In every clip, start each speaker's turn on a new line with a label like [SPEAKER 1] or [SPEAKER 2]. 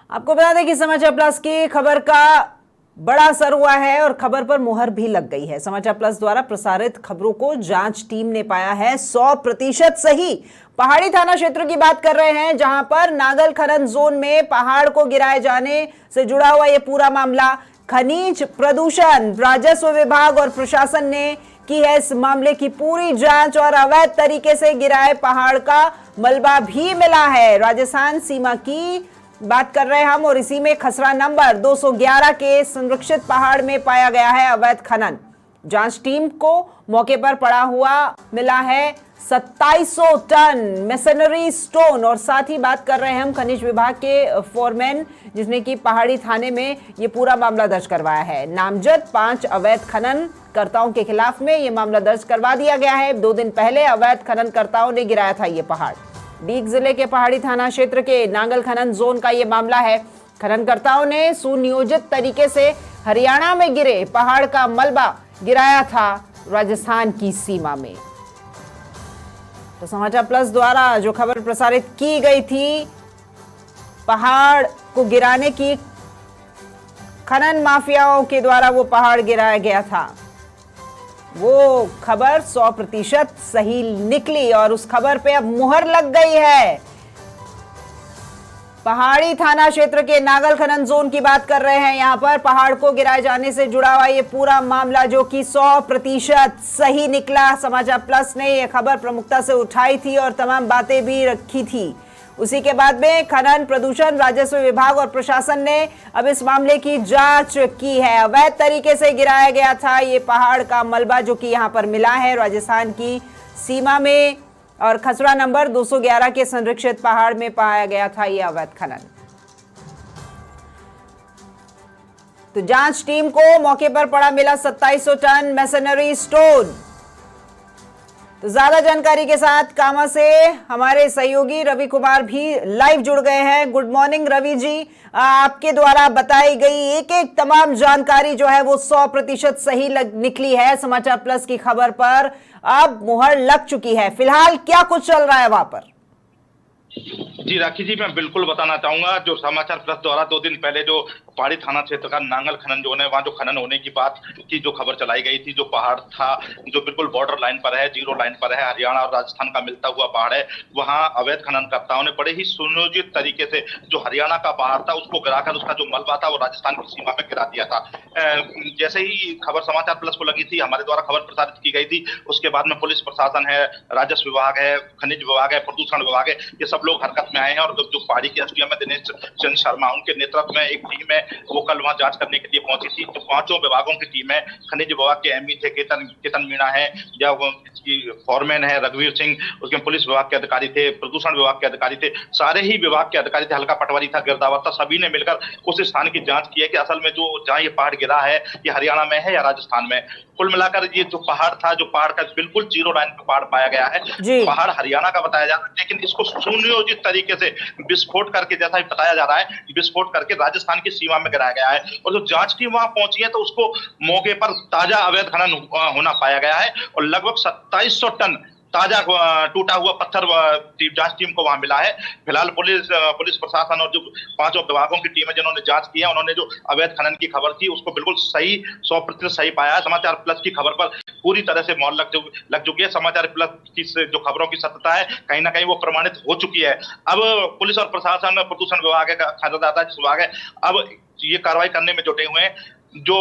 [SPEAKER 1] आपको बता दें कि समाचार प्लस की खबर का बड़ा असर हुआ है और खबर पर मुहर भी लग गई है। समाचार प्लस द्वारा प्रसारित खबरों को जांच टीम ने पाया है 100% सही। पहाड़ी थाना क्षेत्र की बात कर रहे हैं, जहां पर नागल खनन जोन में पहाड़ को गिराए जाने से जुड़ा हुआ यह पूरा मामला खनिज प्रदूषण राजस्व विभाग और प्रशासन ने की है इस मामले की पूरी जांच और अवैध तरीके से गिराए पहाड़ का मलबा भी मिला है। राजस्थान सीमा की बात कर रहे हैं हम और इसी में खसरा नंबर 211 के संरक्षित पहाड़ में पाया गया है अवैध खनन। जांच टीम को मौके पर पड़ा हुआ मिला है 2700 टन मेसनरी स्टोन और साथ ही बात कर रहे हैं हम खनिज विभाग के फोरमैन, जिसने की पहाड़ी थाने में ये पूरा मामला दर्ज करवाया है। नामजद 5 अवैध खनन कर्ताओं के खिलाफ में ये मामला दर्ज करवा दिया गया है। 2 दिन पहले अवैध खनन कर्ताओं ने गिराया था ये पहाड़। डीग जिले के पहाड़ी थाना क्षेत्र के नांगल खनन जोन का यह मामला है। खननकर्ताओं ने सुनियोजित तरीके से हरियाणा में गिरे पहाड़ का मलबा गिराया था राजस्थान की सीमा में। तो समाचार प्लस द्वारा जो खबर प्रसारित की गई थी पहाड़ को गिराने की, खनन माफियाओं के द्वारा वो पहाड़ गिराया गया था, वो खबर 100% सही निकली और उस खबर पे अब मुहर लग गई है। पहाड़ी थाना क्षेत्र के नागल खनन जोन की बात कर रहे हैं। यहां पर पहाड़ को गिराए जाने से जुड़ा हुआ ये पूरा मामला जो कि 100% सही निकला। समाचार प्लस ने यह खबर प्रमुखता से उठाई थी और तमाम बातें भी रखी थी। उसी के बाद में खनन प्रदूषण राजस्व विभाग और प्रशासन ने अब इस मामले की जांच की है। अवैध तरीके से गिराया गया था ये पहाड़ का मलबा जो कि यहां पर मिला है राजस्थान की सीमा में और खसरा नंबर 211 के संरक्षित पहाड़ में पाया गया था ये अवैध खनन। तो जांच टीम को मौके पर पड़ा मिला 2700 टन मैसनरी स्टोन। तो ज्यादा जानकारी के साथ कामा से हमारे सहयोगी रवि कुमार भी लाइव जुड़ गए हैं। गुड मॉर्निंग रवि जी, आपके द्वारा बताई गई एक एक तमाम जानकारी जो है वो 100% सही निकली है। समाचार प्लस की खबर पर अब मुहर लग चुकी है। फिलहाल क्या कुछ चल रहा है वहां पर?
[SPEAKER 2] जी राखी जी, मैं बिल्कुल बताना चाहूंगा। जो समाचार प्लस द्वारा 2 दिन पहले जो पहाड़ी थाना क्षेत्र का नांगल खनन जोन है, वहां जो खनन होने की बात की जो खबर चलाई गई थी, जो पहाड़ था जो बिल्कुल बॉर्डर लाइन पर है, 0 लाइन पर है, हरियाणा और राजस्थान का मिलता हुआ पहाड़ है, वहां अवैध खननकर्ताओं ने बड़े ही सुनियोजित तरीके से जो हरियाणा का पहाड़ था उसको गिराकर उसका जो मलबा था वो राजस्थान की सीमा में गिरा दिया था। जैसे ही खबर समाचार प्लस को लगी थी, हमारे द्वारा खबर प्रसारित की गई थी, उसके बाद में पुलिस प्रशासन है, राजस्व विभाग है, खनिज विभाग है, प्रदूषण विभाग है, ये सब लोग हरकत में आए हैं। और जो पहाड़ी के एसडीएम है दिनेश चंद्र शर्मा, उनके नेतृत्व में एक टीम है, वो कल वहां जांच करने के लिए पहुंची थी। जो 5 विभागों की टीम है, खनिज विभाग के एमई थे केतन मीणा है, या फॉरमैन है रघुवीर सिंह, उसके पुलिस विभाग के अधिकारी थे, प्रदूषण विभाग के अधिकारी थे, सारे ही विभाग के अधिकारी थे, हल्का पटवारी था, गिरदावर था, सभी ने मिलकर उस स्थान की जांच की है कि असल में जो जहां ये पहाड़ गिरा है ये हरियाणा में है या राजस्थान में। कुल मिलाकर ये जो पहाड़ था, जो पहाड़ का बिल्कुल 0 लाइन पे पहाड़ पाया गया है, पहाड़ हरियाणा का बताया जा रहा है, लेकिन इसको सुनियोजित तरीके से विस्फोट करके, जैसा ही बताया जा रहा है, विस्फोट करके राजस्थान की सीमा में गिराया गया है। और जो जांच टीम वहां पहुंची है तो उसको मौके पर ताजा अवैध खनन होना पाया गया है और लगभग 2700 टन ताजा टूटा हुआ पत्थर जांच टीम को वहां मिला है। फिलहाल पुलिस प्रशासन और जो 5 विभागों की टीम है जिन्होंने जांच की है, उन्होंने जो अवैध खनन की खबर थी उसको बिल्कुल सही 100% सही पाया है। समाचार प्लस की खबर पर पूरी तरह से मोहर लग चुकी है। समाचार प्लस की जो खबरों की सत्यता है कहीं ना कहीं वो प्रमाणित हो चुकी है। अब पुलिस और प्रशासन, प्रदूषण विभाग है, खाद्य विभाग है, अब ये कार्रवाई करने में जुटे हुए हैं। जो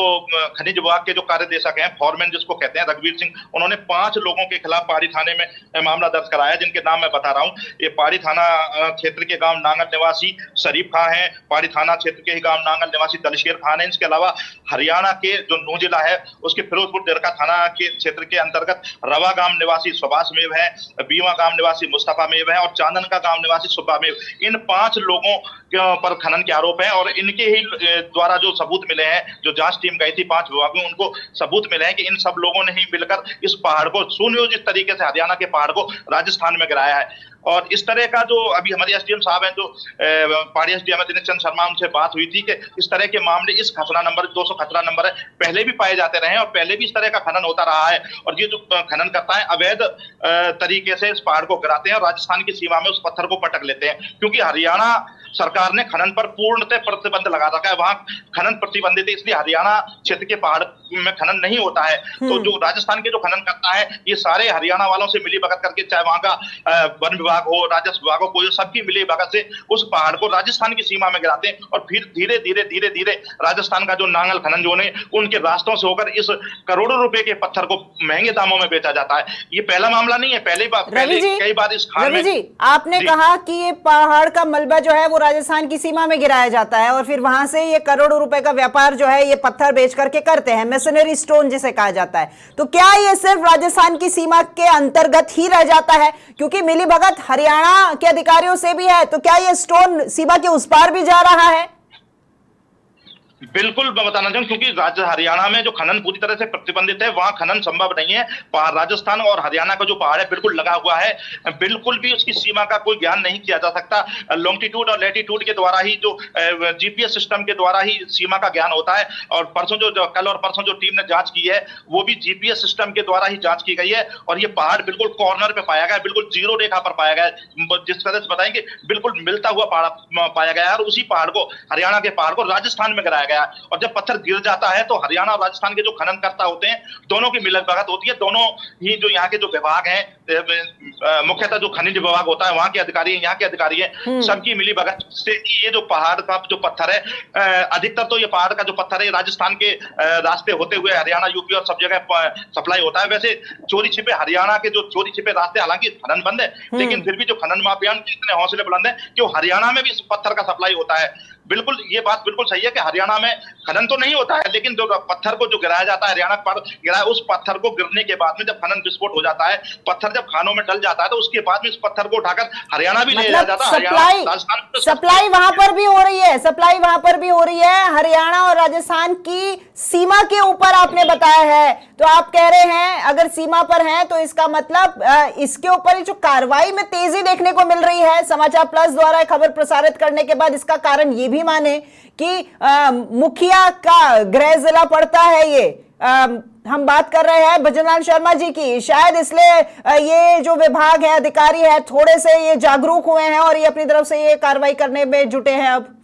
[SPEAKER 2] खनिज विभाग के जो कार्यदेशक हैं, फॉरमैन जिसको कहते हैं रघुवीर सिंह, उन्होंने 5 लोगों के खिलाफ पहाड़ी थाने में मामला दर्ज कराया, जिनके नाम मैं बता रहा हूं। ये पहाड़ी थाना क्षेत्र के गांव नांगल निवासी शरीफ खां है, पहाड़ी थाना क्षेत्र के ही गांव नांगल निवासी दलशेर खान है। इसके अलावा हरियाणा के जो नूह जिला है उसके फिरोजपुर देरका थाना के क्षेत्र के अंतर्गत रवा गांव निवासी सुभाष मेव है, बीवा गांव निवासी मुस्तफा मेव है और चांदन का गांव निवासी सुब्बा मेव। इन 5 लोगों पर खनन के आरोप है और इनके ही द्वारा जो सबूत मिले हैं, जो जांच टीम गई थी 5 विभागों, उनको सबूत मिले हैं कि इन सब लोगों ने ही मिलकर इस पहाड़ को सुनियोजित तरीके से हरियाणा के पहाड़ को राजस्थान में गिराया है। और इस तरह का जो अभी हमारे एसडीएम साहब हैं, जो पहाड़ी एसडीएम दिनेश चंद्र शर्मा, उनसे बात हुई थी कि इस तरह के मामले इस खसरा नंबर 200 खसरा नंबर है, पहले भी पाए जाते रहे हैं और पहले भी इस तरह का खनन होता रहा है। और ये जो खनन करता है अवैध तरीके से इस पहाड़ को गिराते हैं और राजस्थान की सीमा में उस पत्थर को पटक लेते हैं, क्योंकि हरियाणा सरकार ने खनन पर पूर्णतः प्रतिबंध लगा रखा है। वहां खनन प्रतिबंधित है, इसलिए हरियाणा क्षेत्र के पहाड़ में खनन नहीं होता है। तो जो राजस्थान के जो खनन करता है, ये सारे हरियाणा वालों से मिली भगत करके, चाहे वहां का वन विभाग हो, राजस्व विभाग हो, कोई सबकी मिली भगत से उस पहाड़ को राजस्थान की सीमा में गिराते हैं और फिर धीरे धीरे धीरे धीरे राजस्थान का जो नांगल खनन जोन है उनके रास्तों से होकर इस करोड़ों रुपए के पत्थर को महंगे दामों में बेचा जाता है। ये पहला मामला नहीं है, पहले कई बार इस खान में।
[SPEAKER 1] रवि जी, आपने कहा कि ये पहाड़ का मलबा जो है वो राजस्थान की सीमा में गिराया जाता है और फिर वहां से ये करोड़ों रुपए का व्यापार जो है ये पत्थर बेच करके करते हैं, मैसनरी स्टोन जिसे कहा जाता है। तो क्या ये सिर्फ राजस्थान की सीमा के अंतर्गत ही रह जाता है? क्योंकि मिलीभगत हरियाणा के अधिकारियों से भी है, तो क्या ये स्टोन सीमा के उस पार भी जा रहा है?
[SPEAKER 2] बिल्कुल मैं बताना चाहूँ, क्योंकि राज्य हरियाणा में जो खनन पूरी तरह से प्रतिबंधित है, वहां खनन संभव नहीं है। राजस्थान और हरियाणा का जो पहाड़ है बिल्कुल लगा हुआ है, बिल्कुल भी उसकी सीमा का कोई ज्ञान नहीं किया जा सकता। लॉन्गिट्यूड और लैटिट्यूड के द्वारा ही, जो जीपीएस सिस्टम के द्वारा ही सीमा का ज्ञान होता है। और परसों जो कल और परसों जो टीम ने जांच की है वो भी जीपीएस सिस्टम के द्वारा ही जांच की गई है और ये पहाड़ बिल्कुल कॉर्नर पे पाया गया, बिल्कुल जीरो रेखा पर पाया गया, जिस तरह से बताएंगे बिल्कुल मिलता हुआ पहाड़ पाया गया और उसी पहाड़ को, हरियाणा के पहाड़ को राजस्थान में गिराया गया। और जब पत्थर गिर जाता है तो हरियाणा और राजस्थान के जो खननकर्ता होते हैं दोनों की मिलत भगत होती है। दोनों ही जो यहाँ के जो विभाग हैं, मुख्यतः जो खनिज विभाग होता है वहां के अधिकारी हैं, यहाँ के अधिकारी हैं, सबकी मिली भगत से ये जो पहाड़ का जो पत्थर है, अधिकतर तो ये पहाड़ का जो पत्थर है राजस्थान के रास्ते होते हुए हरियाणा, यूपी और सब जगह सप्लाई होता है। वैसे चोरी छिपे हरियाणा के जो चोरी छिपे रास्ते, हालांकि खनन बंद है, लेकिन फिर भी जो खनन माफियान के इतने हौसले बुलंद है कि वो हरियाणा में भी इस पत्थर का सप्लाई होता है। बिल्कुल ये बात बिल्कुल सही है कि हरियाणा में खनन तो नहीं होता है, लेकिन जो पत्थर को जो गिराया जाता है, हरियाणा पर गिराया, उस पत्थर को गिरने के बाद में जब खनन विस्फोट हो जाता है, पत्थर जब खानों में डल जाता है, तो उसके बाद में इस पत्थर को उठाकर हरियाणा भी ले जाता है।
[SPEAKER 1] सप्लाई वहां पर भी हो रही है, सप्लाई वहां पर भी हो रही है, हरियाणा और राजस्थान की सीमा के ऊपर आपने बताया है। तो आप कह रहे हैं अगर सीमा पर है तो इसका मतलब इसके ऊपर जो कार्रवाई में तेजी देखने को मिल रही है, समाचार प्लस द्वारा खबर प्रसारित करने के बाद, इसका कारण ये भी माने कि मुखिया का गृह जिला पड़ता है ये, हम बात कर रहे हैं भजनलाल शर्मा जी की, शायद इसलिए ये जो विभाग है, अधिकारी है, थोड़े से ये जागरूक हुए हैं और ये अपनी तरफ से ये कार्रवाई करने में जुटे हैं अब।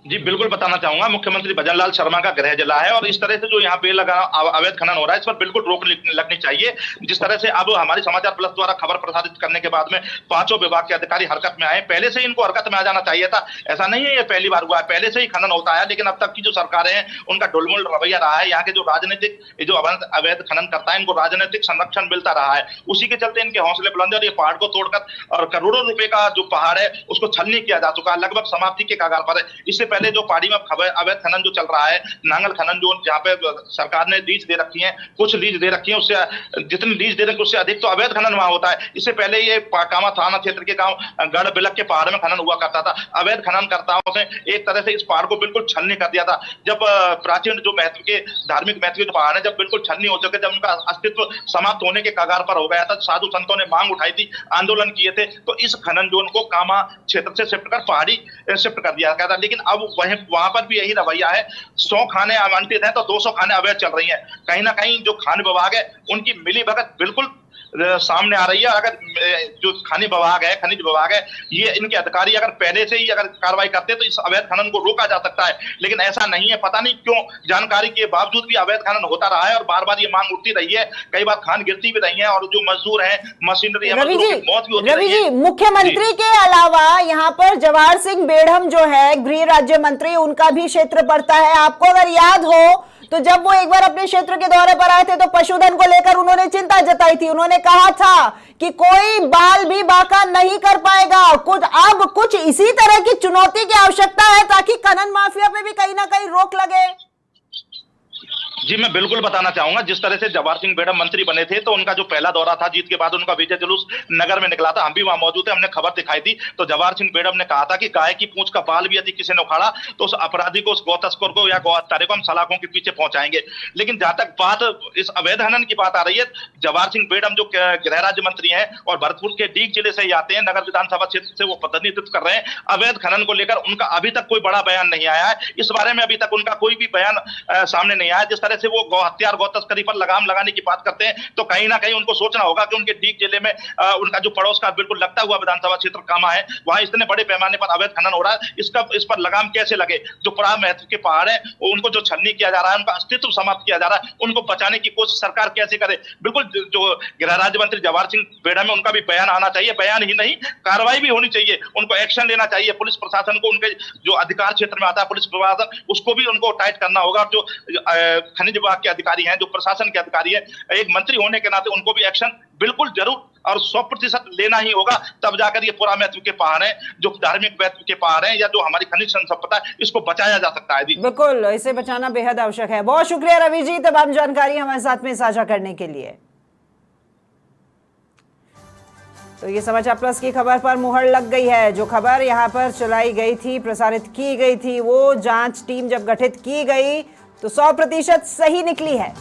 [SPEAKER 2] जी बिल्कुल बताना चाहूंगा, मुख्यमंत्री भजनलाल शर्मा का गृह जिला है और इस तरह से जो यहाँ बेलगा अवैध खनन हो रहा है, इस पर बिल्कुल रोक लगनी चाहिए। जिस तरह से अब हमारी समाचार प्लस द्वारा खबर प्रसारित करने के बाद में पांचों विभाग के अधिकारी हरकत में आए, पहले से इनको हरकत में आ जाना चाहिए था। ऐसा नहीं है ये पहली बार हुआ है, पहले से ही खनन होता है, लेकिन अब तक की जो सरकारें हैं उनका ढुलमुल रवैया रहा है। यहाँ के जो राजनीतिक जो अवैध खनन करता है, इनको राजनीतिक संरक्षण मिलता रहा है, उसी के चलते इनके हौसले बुलंद और ये पहाड़ को तोड़कर और करोड़ों रुपए का जो पहाड़ है उसको छलनी किया जा चुका है, लगभग समाप्ति के कगार पर है। इससे पहले जो पहाड़ी में अवैध खनन जो चल रहा है, नांगल खनन जो जहाँ पे सरकार ने लीज दे रखी है, कुछ लीज दे रखी है, उससे जितनी लीज दे रखी है उससे अधिक तो अवैध खनन वहां होता है। इससे पहले ये कामा थाना क्षेत्र के गांव गढ़ बिलक के पहाड़ में खनन हुआ करता था। अवैध खननकर्ताओं ने एक तरह से इस पहाड़ को बिल्कुल छलनी कर दिया था। जब प्राचीन जो महत्व के धार्मिक महत्व के पहाड़ है जब बिल्कुल छलनी हो चुके, जब उनका अस्तित्व समाप्त होने के कगार पर हो गया था, साधु संतों ने मांग उठाई थी, आंदोलन किए थे, तो इस खनन जोन को कामा क्षेत्र से शिफ्ट कर पहाड़ी शिफ्ट कर दिया गया था। लेकिन अब वहां पर भी यही रवैया है, 100 खाने आवंटित हैं तो 200 खाने अवैध चल रही हैं। कहीं ना कहीं जो खान विभाग है उनकी मिली भगत बिल्कुल सामने आ रही है। अगर जो खनिज विभाग है, ये इनके अधिकारी अगर पहले से ही अगर कार्रवाई करते तो इस अवैध खनन को रोका जा सकता है, लेकिन ऐसा नहीं है। पता नहीं क्यों जानकारी के बावजूद भी अवैध खनन होता रहा है और बार बार ये मांग उठती रही है, कई बार खान गिरती भी रही है और जो मजदूर है, मशीनरी है, मजदूरों की मौत भी होती रही है।
[SPEAKER 1] मुख्यमंत्री के अलावा यहाँ पर जवाहर सिंह बेढ़म जो है गृह राज्य मंत्री, उनका भी क्षेत्र पड़ता है। आपको अगर याद हो तो जब वो एक बार अपने क्षेत्र के दौरे पर आए थे तो पशुधन को लेकर उन्होंने चिंता जताई थी। उन्होंने कहा था कि कोई बाल भी बाका नहीं कर पाएगा। कुछ इसी तरह की चुनौती की आवश्यकता है ताकि खनन माफिया पे भी कहीं ना कहीं रोक लगे।
[SPEAKER 2] जी मैं बिल्कुल बताना चाहूंगा, जिस तरह से जवाहर सिंह बेढ़म मंत्री बने थे तो उनका जो पहला दौरा था, जीत के बाद उनका विजय जुलूस नगर में निकला था, हम भी वहां मौजूद थे, हमने खबर दिखाई थी। तो जवाहर सिंह बेढ़म ने कहा था कि गाय की पूंछ का बाल भी यदि किसी ने उखाड़ा तो उस अपराधी को, उस गौ तस्कर को या गौ हत्यारे को हम सलाखों के पीछे पहुंचाएंगे। लेकिन जहां तक बात इस अवैध खनन की बात आ रही है, जवाहर सिंह बेढ़म जो गृह राज्य मंत्री है और भरतपुर के डीग जिले से ही आते हैं, नगर विधानसभा क्षेत्र से वो प्रतिनिधित्व कर रहे हैं, अवैध खनन को लेकर उनका अभी तक कोई बड़ा बयान नहीं आया है। इस बारे में अभी तक उनका कोई भी बयान सामने नहीं आया। जिस तरह तरह से वो गौ हत्या और गौ तस्करी पर लगाम लगाने की बात करते हैं, तो कहीं ना कहीं उनको सोचना होगा कि उनके डीग जिले में उनका जो पड़ोस का बिल्कुल लगता हुआ विधानसभा क्षेत्र कामा है, वहां इतने बड़े पैमाने पर अवैध खनन हो रहा है। इस पर लगाम कैसे लगे? जो बड़ा महत्व के पहाड़ है, उनको जो छलनी किया जा रहा है, उनका अस्तित्व समाप्त किया जा रहा है, उनको बचाने की कोशिश सरकार कैसे करे? बिल्कुल जो गृह राज्य मंत्री जवाहर सिंह बेड़ा में उनका भी बयान आना चाहिए, बयान ही नहीं कार्रवाई भी होनी चाहिए, उनको एक्शन लेना चाहिए। पुलिस प्रशासन को उनके जो अधिकार क्षेत्र में आता है पुलिस प्रशासन, उसको भी उनको टाइट करना होगा। जो खनिज विभाग के अधिकारी हैं, जो प्रशासन के अधिकारी हैं, एक मंत्री होने के नाते उनको भी एक्शन बिल्कुल जरूर और 100% लेना ही होगा, तब जाकर ये पुरातत्व के पहाड़ हैं, जो धार्मिक महत्व के पहाड़ हैं, या जो हमारी खनिज संपदा है, इसको बचाया जा सकता है।
[SPEAKER 1] बिल्कुल, इसे बचाना बेहद आवश्यक है। बहुत शुक्रिया रवि जी, तमाम जानकारी हमारे साथ में साझा करने के लिए। तो ये समाचार प्लस की खबर पर मुहर लग गई है। जो खबर यहां पर चलाई गई थी, प्रसारित की गई थी, वो जांच टीम जब गठित की गई तो 100% सही निकली है।